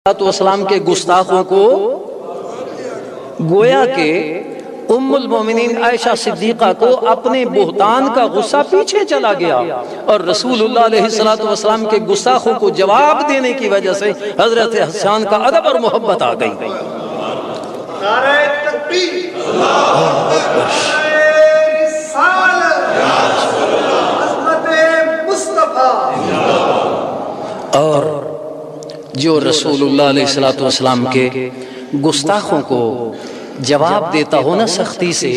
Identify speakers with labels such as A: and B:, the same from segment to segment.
A: والسلام کے گستاخوں کو گویا کہ ام المومنین عائشہ صدیقہ کو اپنے بہتان کا غصہ پیچھے چلا گیا اور رسول اللہ علیہ السلام کے گستاخوں کو جواب دینے کی وجہ سے حضرت حسان کا ادب اور محبت آ گئی۔
B: نعرہ تکبیر، اللہ اکبر، عظمت مصطفیٰ۔
A: اور جو رسول اللہ علیہ السلام کے گستاخوں کو جواب دیتا ہو نا سختی سے،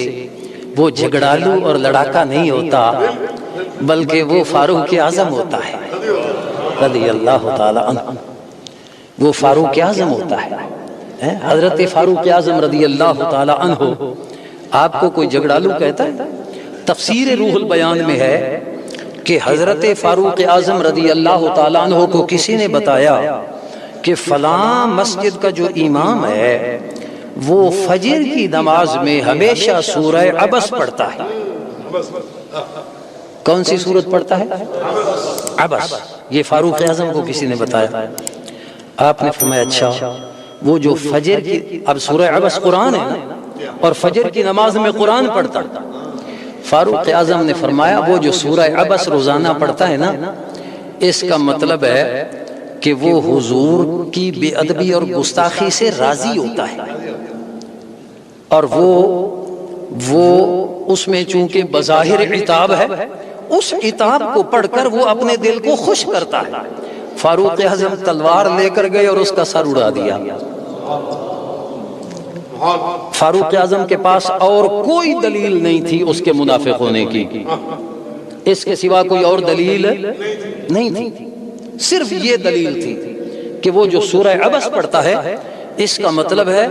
A: وہ جھگڑالو اور لڑاکا نہیں ہوتا بلکہ وہ فاروق اعظم ہوتا ہے رضی اللہ تعالی عنہ۔ وہ فاروق اعظم ہوتا ہے، حضرت فاروق اعظم رضی اللہ تعالی عنہ۔ آپ کو کوئی جھگڑالو کہتا ہے؟ تفسیر روح البیان میں ہے کہ حضرت فاروق اعظم رضی اللہ تعالی عنہ کو کسی نے بتایا کہ فلاں مسجد کا جو امام ہے وہ فجر کی نماز میں ہمیشہ سورہ عبس پڑھتا ہے۔ کون سی سورت پڑھتا ہے؟ عبس۔ یہ فاروق اعظم کو کسی نے بتایا۔ آپ نے فرمایا اچھا، وہ جو فجر کی، اب سورہ عبس قرآن ہے نا، اور فجر کی نماز میں قرآن پڑھتا۔ فاروق اعظم نے فرمایا وہ جو سورہ عبس روزانہ پڑھتا ہے نا، اس کا مطلب ہے کہ وہ حضور کی بے ادبی اور گستاخی سے راضی ہوتا ہے، اور وہ اس میں چونکہ بظاہر عتاب ہے، اس عتاب کو پڑھ کر وہ اپنے دل کو خوش کرتا ہے۔ فاروق اعظم تلوار لے کر گئے اور اس کا سر اڑا دیا۔ فاروق اعظم کے پاس اور کوئی دلیل نہیں تھی اس کے منافق ہونے کی، اس کے سوا کوئی اور دلیل نہیں تھی، صرف یہ دلیل تھی کہ وہ جو سورہ عبس پڑھتا ہے اس کا مطلب ہے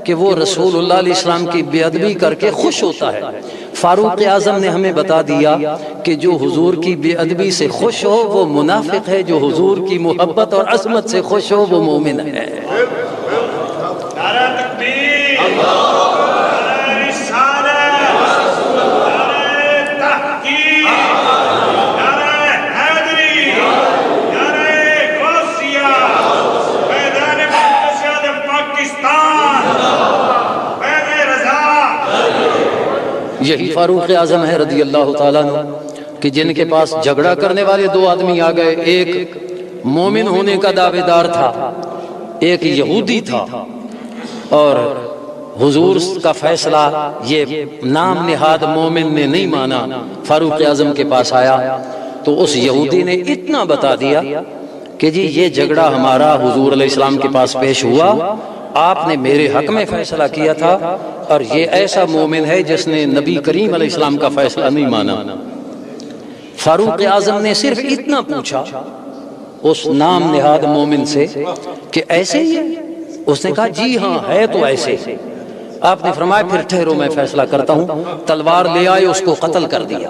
A: کہ وہ رسول اللہ علیہ السلام کی بے ادبی کر کے خوش ہوتا ہے۔ فاروق اعظم نے ہمیں بتا دیا کہ جو حضور کی بے ادبی سے خوش ہو وہ منافق ہے، جو حضور کی محبت اور عظمت سے خوش ہو وہ مومن ہے۔
B: نعرہ تکبیر، نعرہ رسالت، نعرہ تحقیق، نعرہ حیدری، نعرہ غوثیہ، میدان مقدس پاکستان، بین رضا۔
A: یہی فاروق اعظم ہے رضی اللہ تعالیٰ عنہ کہ جن کے پاس جھگڑا کرنے والے دو آدمی آ گئے، ایک مومن ہونے کا دعوے دار تھا، ایک یہودی تھا، اور حضور کا فیصلہ یہ نام نہاد مومن نے نہیں مانا۔ فاروق اعظم کے پاس آیا تو اس یہودی نے اتنا بتا دیا کہ جی یہ جھگڑا ہمارا حضور علیہ السلام کے پاس پیش ہوا، آپ نے میرے حق میں فیصلہ کیا تھا، اور یہ ایسا مومن ہے جس نے نبی کریم علیہ السلام کا فیصلہ نہیں مانا۔ فاروق اعظم نے صرف اتنا پوچھا اس نام نہاد مومن سے کہ ایسے ہی ہے؟ اس نے کہا جی ہاں ہے تو ایسے۔ آپ نے فرمایا پھر ٹھہرو میں فیصلہ کرتا ہوں۔ تلوار لے آئے، اس کو قتل کر دیا۔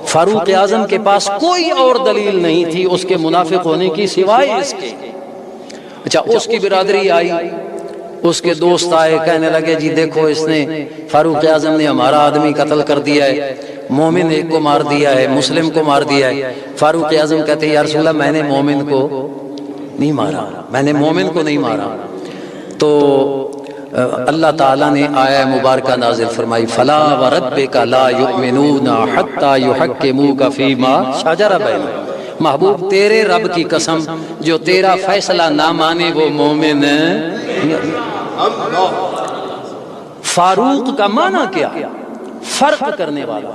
A: فاروق اعظم کے پاس کوئی اور دلیل نہیں تھی اس کے منافق ہونے کی سوائے اس کے۔ اچھا، اس کی برادری آئی، اس کے دوست آئے، کہنے لگے جی دیکھو اس نے، فاروق اعظم نے ہمارا آدمی قتل کر دیا ہے، مومن ایک کو مار دیا ہے، مسلم کو مار دیا ہے۔ فاروق اعظم کہتے ہیں یا رسول اللہ میں نے مومن کو نہیں مارا، میں نے مومن کو نہیں مارا۔ تو اللہ تعالیٰ نے آیہ مبارکہ نازل فرمائی فلا وربک لا یؤمنون حتی یحکموک فیما شجر بینہم۔ محبوب تیرے رب کی قسم جو تیرا فیصلہ نہ مانے وہ مومن نہیں۔ فاروق کا معنی کیا؟ فرق کرنے والا۔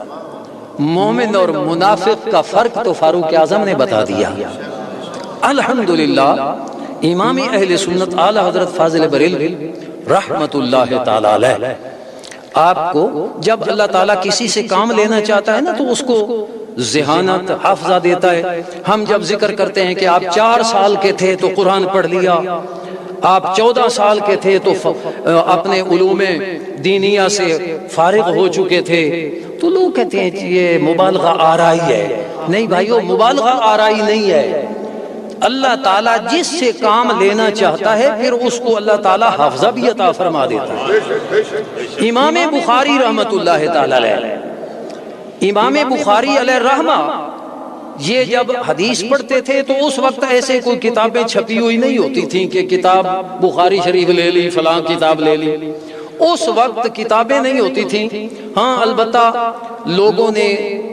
A: مومن اور منافق کا فرق تو فاروق اعظم نے بتا دیا۔ الحمدللہ امام اہل سنت اعلی حضرت فاضل بریلوی رحمت اللہ تعالی علیہ، آپ کو جب اللہ تعالیٰ کسی سے کام لینا چاہتا ہے نا تو اس کو ذہانت حافظہ دیتا ہے۔ ہم جب ذکر کرتے ہیں کہ آپ 4 سال کے تھے تو قرآن پڑھ لیا، آپ 14 سال کے تھے تو اپنے علوم دینیہ سے فارغ ہو چکے تھے، تو لوگ کہتے ہیں یہ مبالغہ آرائی ہے۔ نہیں بھائیو، مبالغہ آرائی نہیں ہے۔ اللہ تعالیٰ جس سے کام لینا چاہتا ہے پھر اس کو اللہ تعالیٰ حافظہ بھی عطا فرما دیتا ہے۔ امام بخاری رحمت اللہ تعالی علیہ، امام بخاری علیہ رحمہ یہ جب حدیث پڑھتے تھے تو اس وقت ایسے کوئی کتابیں چھپی ہوئی نہیں ہوتی تھیں کہ کتاب بخاری شریف لے لی، فلاں کتاب لے لی، اس وقت کتابیں نہیں ہوتی تھیں۔ ہاں البتہ لوگوں نے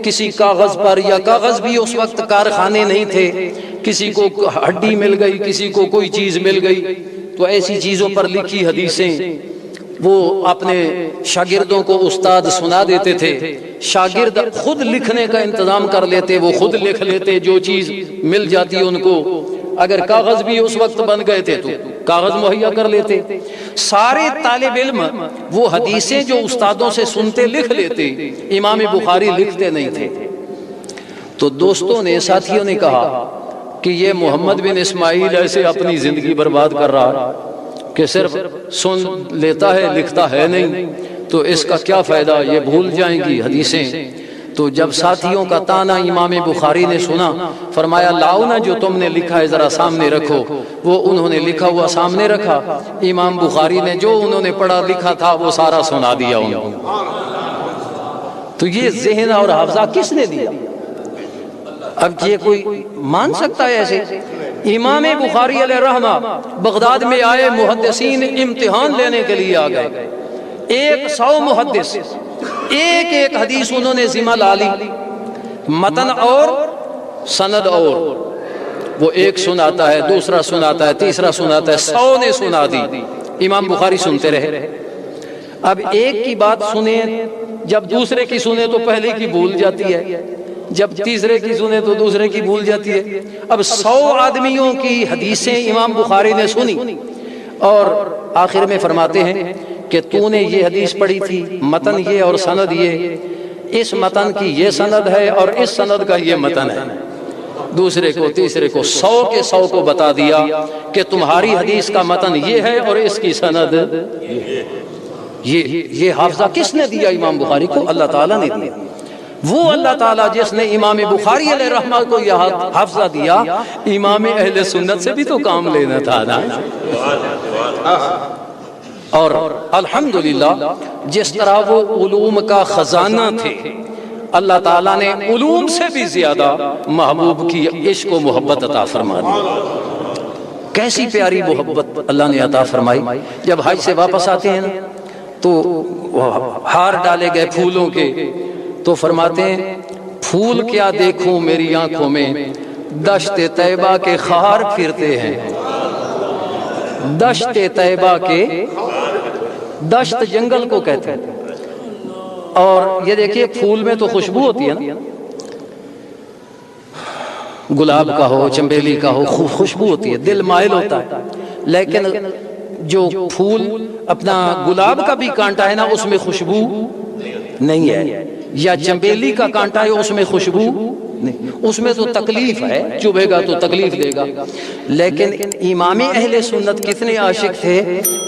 A: کسی کاغذ پر، یا کاغذ بھی اس وقت کارخانے نہیں تھے، کسی کو ہڈی مل گئی، کسی کو کوئی چیز مل گئی، تو ایسی چیزوں پر لکھی حدیثیں وہ اپنے شاگردوں کو استاد سنا دیتے تھے۔ شاگرد خود لکھنے کا انتظام کر لیتے، وہ خود لکھ لیتے، جو چیز مل جاتی ان کو، اگر کاغذ بھی اس وقت بن گئے تھے تو کاغذ مہیا کر لیتے۔ سارے طالب علم وہ حدیثیں جو استادوں سے سنتے لکھ لیتے، امام بخاری لکھتے نہیں تھے۔ تو دوستوں نے، ساتھیوں نے کہا کہ یہ محمد بن اسماعیل ایسے اپنی زندگی برباد کر رہا کہ صرف سن لیتا ہے، لکھتا ہے نہیں، تو اس کا کیا فائدہ، یہ بھول جائیں گی حدیثیں۔ تو جب ساتھیوں کا تانا امام بخاری نے سنا، فرمایا لاؤ نا جو تم نے لکھا ہے ذرا سامنے رکھو۔ وہ انہوں نے لکھا ہوا سامنے رکھا، امام بخاری نے جو انہوں نے پڑھا لکھا تھا وہ سارا سنا دیا انہوں نے۔ تو یہ ذہن اور حافظہ کس نے دیا؟ اب یہ کوئی مان سکتا ہے ایسے؟ امام بخاری علیہ رحمہ بغداد میں آئے، محدثین امتحان لینے کے لیے آ گئے، 100 محدث، ایک ایک حدیث انہوں نے ذمہ لا لی، متن اور سند، اور وہ ایک سناتا ہے، دوسرا سناتا ہے، تیسرا سناتا ہے، 100 نے سنا دی، امام بخاری سنتے رہے۔ اب ایک کی بات سنیں، جب دوسرے کی سنیں تو پہلے کی بھول جاتی ہے، جب تیسرے کی سنیں تو دوسرے کی بھول جاتی ہے۔ اب 100 آدمیوں کی حدیثیں امام بخاری نے سنی، اور آخر میں فرماتے ہیں کہ تو نے یہ حدیث پڑھی تھی، متن یہ اور سند یہ، اس متن کی یہ سند ہے اور اس سند کا یہ متن ہے۔ دوسرے کو، تیسرے کو، 100 کے 100 کو بتا دیا کہ تمہاری حدیث کا متن یہ ہے اور اس کی سند یہ حافظہ کس نے دیا امام بخاری کو؟ اللہ تعالیٰ نے دیا۔ وہ اللہ تعالیٰ جس نے امام بخاری علیہ رحمہ کو یہ حافظہ دیا، امام اہل سنت سے بھی تو کام لینا تھا نا۔ اور الحمدللہ جس طرح وہ علوم کا خزانہ تھے، اللہ تعالیٰ نے علوم سے بھی زیادہ محبوب کی عشق و محبت عطا فرما دی۔ کیسی پیاری محبت اللہ نے عطا فرمائی۔ جب حج سے واپس آتے ہیں تو ہار ڈالے گئے پھولوں کے، تو فرماتے ہیں پھول کیا دیکھوں میری آنکھوں میں، دشت طیبہ کے خار پھرتے ہیں۔ دشت طیبہ کے، دشت جنگل کو کہتے ہیں، اور یہ دیکھیے پھول میں تو خوشبو ہوتی ہے نا، گلاب کا ہو، چنبیلی کا ہو، خوشبو ہوتی ہے، دل مائل ہوتا ہے، لیکن جو پھول اپنا گلاب کا بھی کانٹا ہے نا، اس میں خوشبو نہیں ہے، یا چنبیلی کا کانٹا ہے اس میں خوشبو نہیں، اس میں تو تکلیف ہے، چبھے گا تو تکلیف دے گا۔ لیکن امام اہل سنت کتنے عاشق تھے،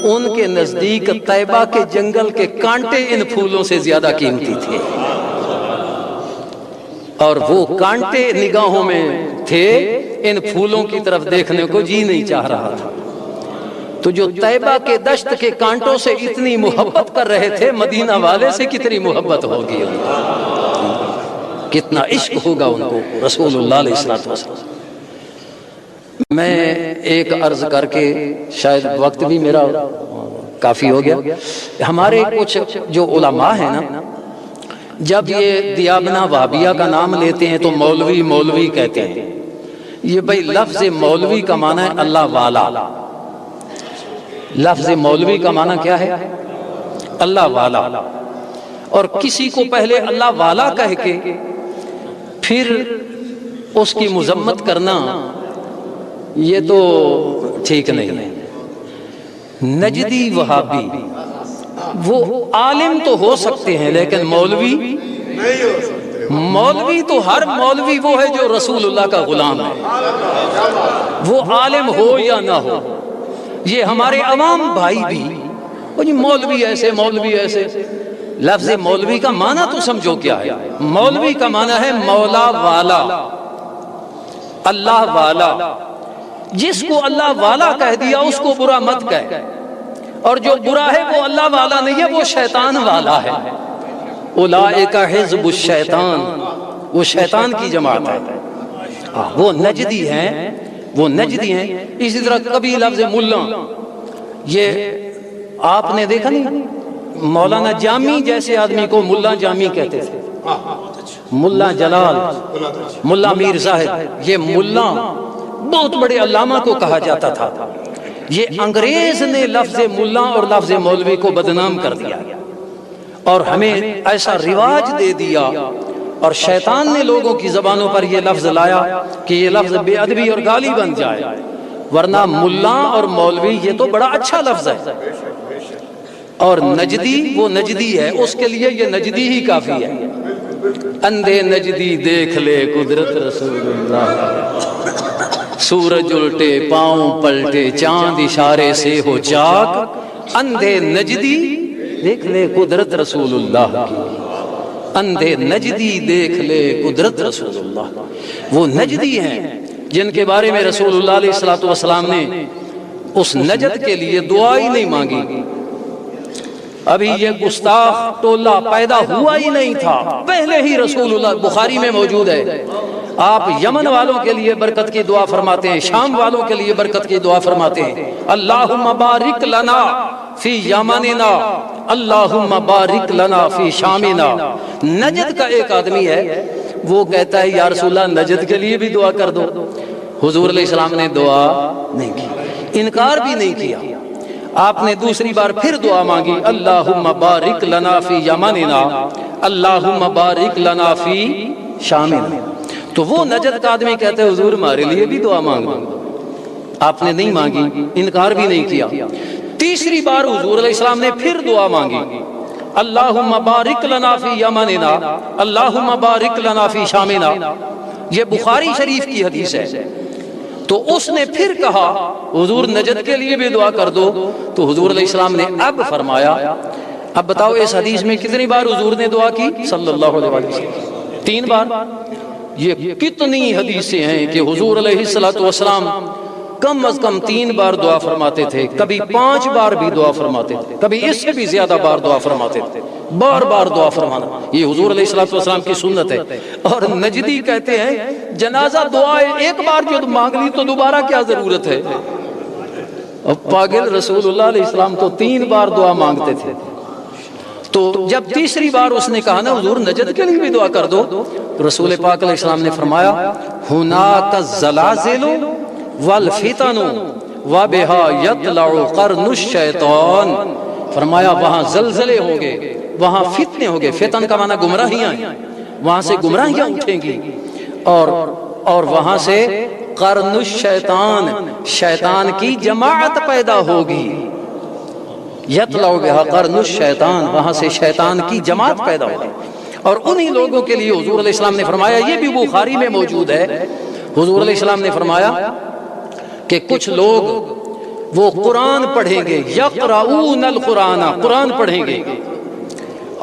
A: ان کے نزدیک طیبہ کے جنگل کے کانٹے ان پھولوں سے زیادہ قیمتی تھے، اور وہ کانٹے نگاہوں میں تھے، ان پھولوں کی طرف دیکھنے کو جی نہیں چاہ رہا تھا۔ تو جو طیبہ کے دشت کے کانٹوں سے اتنی محبت کر رہے تھے، مدینہ والے سے کتنی محبت ہوگی، کتنا عشق ہوگا ان کو رسول اللہ علیہ السلام۔ میں ایک عرض کر کے، شاید وقت بھی میرا کافی ہو گیا، ہمارے کچھ جو علماء ہیں نا، جب یہ دیابنا وہابیہ کا نام لیتے ہیں تو مولوی مولوی کہتے ہیں۔ یہ بھائی لفظ مولوی کا معنی ہے اللہ والا، لفظ مولوی کا معنی کیا ہے؟ اللہ والا، اور کسی کو پہلے اللہ والا کہہ کے پھر اس کی مذمت کرنا، یہ تو ٹھیک نہیں ہے۔ نجدی وہابی وہ عالم تو ہو سکتے ہیں لیکن مولوی نہیں ہو سکتے۔ مولوی تو ہر مولوی وہ ہے جو رسول اللہ کا غلام ہے، وہ عالم ہو یا نہ ہو۔ یہ ہمارے عوام بھائی بھی وہ جی مولوی ایسے، مولوی ایسے، لفظ مولوی کا معنی تو سمجھو کیا ہے۔ مولوی کا معنی ہے مولا والا، اللہ والا۔ جس کو اللہ والا کہہ دیا اس کو برا مت کہہ، اور جو برا ہے وہ اللہ والا نہیں ہے، وہ شیطان والا ہے۔ اولئک حزب الشیطان، وہ شیطان کی جماعت ہے۔ وہ نجدی ہیں، وہ نجدی ہیں۔ اسی طرح کبھی لفظ ملا، یہ آپ نے دیکھا نہیں، مولانا جامی جیسے آدمی کو ملا جامی کہتے تھے، ملا جلال، ملا میر زاہد، یہ ملا بہت بڑے علامہ کو کہا جاتا تھا۔ یہ انگریز نے لفظ ملا اور لفظ مولوی کو بدنام کر دیا اور ہمیں ایسا رواج دے دیا، اور شیطان نے لوگوں کی زبانوں پر یہ لفظ لایا کہ یہ لفظ بے ادبی اور گالی بن جائے، ورنہ ملا اور مولوی یہ تو بڑا اچھا لفظ ہے، اور نجدی وہ نجدی ہے، اس کے لیے یہ نجدی ہی کافی ہے۔ اندھے نجدی دیکھ لے قدرت رسول اللہ، سورج الٹے پاؤں پلٹے چاند اشارے سے ہو چاک، اندھے نجدی دیکھ لے قدرت رسول اللہ کی، اندھے نجدی دیکھ لے قدرت رسول اللہ۔ وہ نجدی ہیں جن کے بارے میں رسول اللہ علیہ الصلوۃ والسلام نے اس نجد کے لیے دعا ہی نہیں مانگی۔ ابھی یہ گستاخ ٹولہ پیدا ہوا ہی نہیں تھا، پہلے ہی رسول اللہ، بخاری میں موجود ہے، آپ یمن والوں کے لیے برکت کی دعا فرماتے ہیں، شام والوں کے لیے برکت کی دعا فرماتے ہیں، اللہم بارک لنا فی یمننا، اللہم بارک لنا فی شامنا۔ نجد کا ایک آدمی ہے، وہ کہتا ہے یا رسول اللہ نجد کے لیے بھی دعا کر دو۔ حضور علیہ السلام نے دعا نہیں کی، انکار بھی نہیں کیا۔ آپ نے دوسری بار پھر دعا مانگی، اللہم بارک لنا فی یمننا، اللہم بارک لنا فی شامنا۔ تو وہ نجد کا آدمی کہتے ہیں حضور ہمارے لیے بھی دعا مانگو۔ آپ نے نہیں مانگی، انکار بھی نہیں کیا۔ تیسری بار حضور علیہ السلام نے پھر دعا مانگی، اللہم بارک لنا فی یمننا، اللہم بارک لنا فی شامنا۔ یہ بخاری شریف کی حدیث ہے۔ تو اس نے پھر کہا حضور نجد کے لیے بھی دعا کر دو، تو حضور علیہ السلام نے اب فرمایا، اب بتاؤ اس حدیث میں کتنی بار حضور نے دعا کی؟ صلی اللہ علیہ وسلم 3 بار۔ یہ کتنی حدیثیں ہیں کہ حضور علیہ السلام کم از کم 3 بار دعا فرماتے تھے، کبھی 5 بار بھی دعا فرماتے تھے، کبھی اس سے بھی زیادہ بار دعا فرماتے تھے، بار بار دعا فرمانا یہ حضور علیہ السلام کی سنت ہے۔ اور نجدی کہتے ہیں جنازہ دعا ایک بار جو مانگ لی تو دوبارہ کیا ضرورت ہے؟ اب پاگل رسول اللہ علیہ السلام تو 3 بار دعا مانگتے تھے۔ تو جب تیسری بار اس نے کہا نا حضور نجد کے لیے بھی دعا کر دو، تو رسول پاک علیہ السلام نے فرمایا ہناک الزلازل والفتن وبها يطلع قرن الشیطان، فرمایا وہاں زلزلے ہوں گے، وہاں فتنے ہوں گے، فتن کا معنی گمراہیاں ہیں، وہاں سے گمراہیاں اٹھیں گی، اور وہاں سے قرن الشیطان، شیطان کی جماعت پیدا ہوگی، یطلع بها قرن الشیطان، وہاں سے شیطان کی جماعت پیدا ہوگی۔ اور انہی لوگوں کے لیے حضور علیہ السلام نے فرمایا، یہ بھی بخاری میں موجود ہے، حضور علیہ السلام نے فرمایا کہ کچھ لوگ وہ قرآن پڑھیں گے، یقرؤون القرآن، قرآن پڑھیں گے،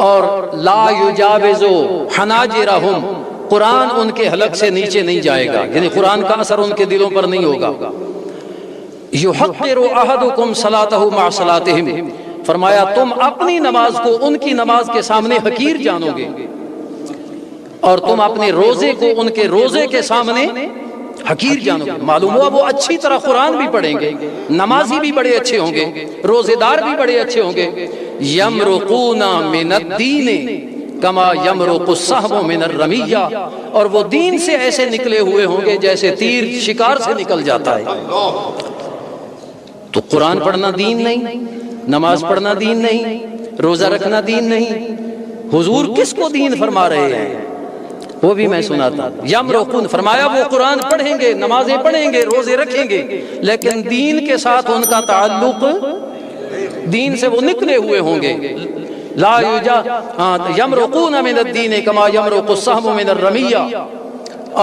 A: اور لا یجاوز حناجرہم، قرآن ان کے حلق سے نیچے نہیں جائے گا، یعنی قرآن کا اثر ان کے دلوں پر نہیں ہوگا۔ یحقر احدکم صلاتہ مع صلاتہم، فرمایا تم اپنی نماز کو ان کی نماز کے سامنے حقیر جانو گے، اور تم اپنے روزے کو ان کے روزے کے سامنے حقیر جانو گے۔ معلوم ہوا وہ اچھی طرح قرآن بھی پڑھیں گے، نمازی بھی بڑے اچھے ہوں گے، روزے دار بھی بڑے اچھے ہوں گے۔ یمرقون من الدین کما یمرق السہم من الرمیہ، اور وہ دین سے ایسے نکلے ہوئے ہوں گے جیسے تیر شکار سے نکل جاتا ہے۔ تو قرآن پڑھنا دین نہیں، نماز پڑھنا دین نہیں، روزہ رکھنا دین نہیں، حضور کس کو دین فرما رہے ہیں وہ بھی میں سناتا ہوں۔ یمرقون، فرمایا وہ قرآن پڑھیں گے، نمازیں پڑھیں گے، روزے رکھیں گے، لیکن دین کے ساتھ ان کا تعلق، دین سے وہ نکلے ہوئے ہوں گے۔ لا یمرقون من الدین کما یمرق السہم من الرمیہ،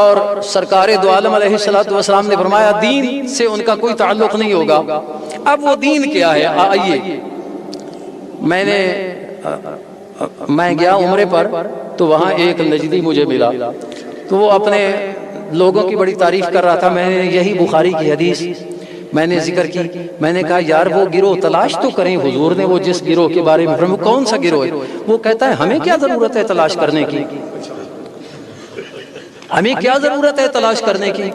A: اور سرکار دو عالم علیہ السلام نے فرمایا دین سے ان کا کوئی تعلق نہیں ہوگا۔ اب وہ دین کیا ہے؟ آئیے، میں گیا عمرے پر، تو وہاں ایک نجدی مجھے ملا، تو وہ اپنے لوگوں کی بڑی تعریف کر رہا تھا۔ میں نے یہی بخاری کی حدیث میں نے ذکر کی، میں نے کہا یار وہ گروہ تلاش تو کریں، حضور نے وہ جس گروہ کے بارے میں فرمایا کون سا گروہ ہے؟ وہ کہتا ہے ہمیں کیا ضرورت ہے تلاش کرنے کی، ہمیں کیا ضرورت ہے تلاش کرنے کی؟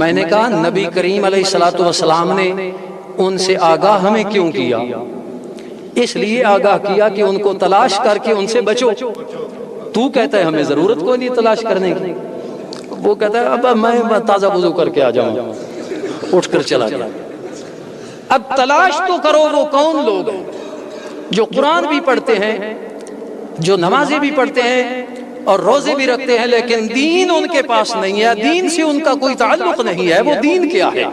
A: میں نے کہا نبی کریم علیہ الصلوۃ والسلام نے ان سے آگاہ ہمیں کیوں کیا؟ اس لیے آگاہ کیا کہ ان کو تلاش کر کے ان سے بچو۔ تو کہتا ہے ہمیں ضرورت کوئی نہیں تلاش کرنے کی، وہ کہتا ہے اب میں تازہ وضو کر کے آ جاؤں، اٹھ کر چلا گیا۔ اب تلاش تو کرو وہ کون لوگ ہیں جو قرآن بھی پڑھتے ہیں، جو نمازیں بھی پڑھتے ہیں اور روزے بھی رکھتے ہیں، لیکن دین ان کے پاس نہیں ہے، دین سے ان کا کوئی تعلق نہیں ہے۔ وہ دین کیا ہے؟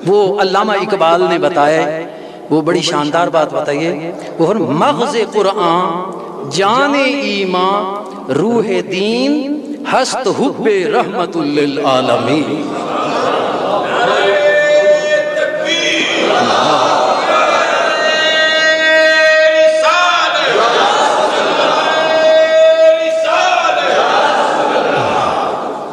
A: وہ علامہ اقبال نے بتایا، وہ بڑی شاندار بات بتائیے، وہ مغز قرآن جان ایمان روح دین ہست حب رحمت للعالمین۔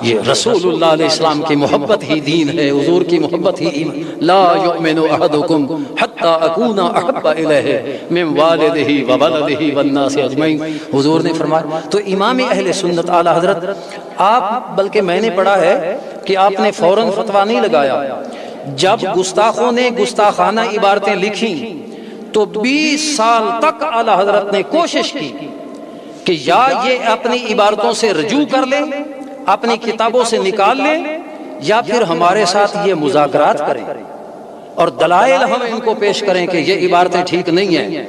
A: یہ رسول اللہ علیہ السلام کی محبت ہی دین ہے، حضور کی محبت ہی ایمان۔ لا یؤمن احدکم حتی اکون احب الیہ من والدہ وولدہ والناس اجمعین۔ حضور نے فرمایا، تو امام اہل سنت اعلی حضرت آپ، بلکہ میں نے پڑھا ہے کہ آپ نے فوراً فتویٰ نہیں لگایا، جب گستاخوں نے گستاخانہ عبارتیں لکھیں تو 20 سال تک اعلی حضرت نے کوشش کی کہ یا یہ اپنی عبارتوں سے رجوع کر لیں، اپنی کتابوں سے نکال لیں، یا پھر ہمارے ساتھ یہ مذاکرات کریں اور دلائل ہم ان کو پیش کریں کہ یہ عبارتیں ٹھیک نہیں ہیں۔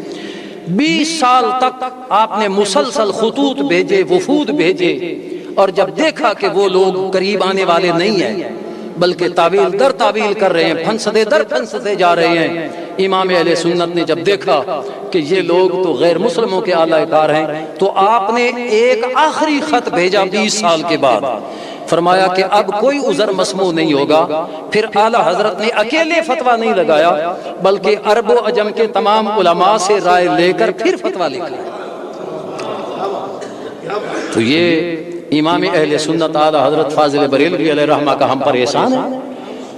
A: 20 سال تک آپ نے مسلسل خطوط بھیجے، وفود بھیجے، اور جب دیکھا کہ وہ لوگ قریب آنے والے نہیں ہیں بلکہ تعویل در تعویل کر رہے ہیں، پھنستے در پھنستے جا رہے ہیں، امام اہل سنت نے جب دیکھا کہ یہ لوگ تو غیر مسلموں کے اعلی کار ہیں، تو آپ نے ایک آخری خط بھیجا 20 سال کے بعد، فرمایا کہ اب کوئی عذر مسموع نہیں ہوگا۔ پھر اعلی حضرت نے اکیلے فتویٰ نہیں لگایا بلکہ عرب و عجم کے تمام علماء سے رائے لے کر پھر فتویٰ لکھا۔ تو یہ امام اہل سنت اعلی حضرت فاضل بریلوی علیہ رحمہ کا ہم پر احسان ہے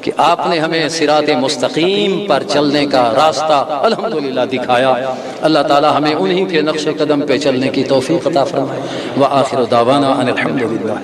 A: کہ آپ نے ہمیں صراط مستقیم پر چلنے کا راستہ الحمدللہ دکھایا۔ اللہ تعالی ہمیں انہی کے نقش قدم پہ چلنے کی توفیق عطا فرمائے۔ وآخر دعوانا ان الحمدللہ۔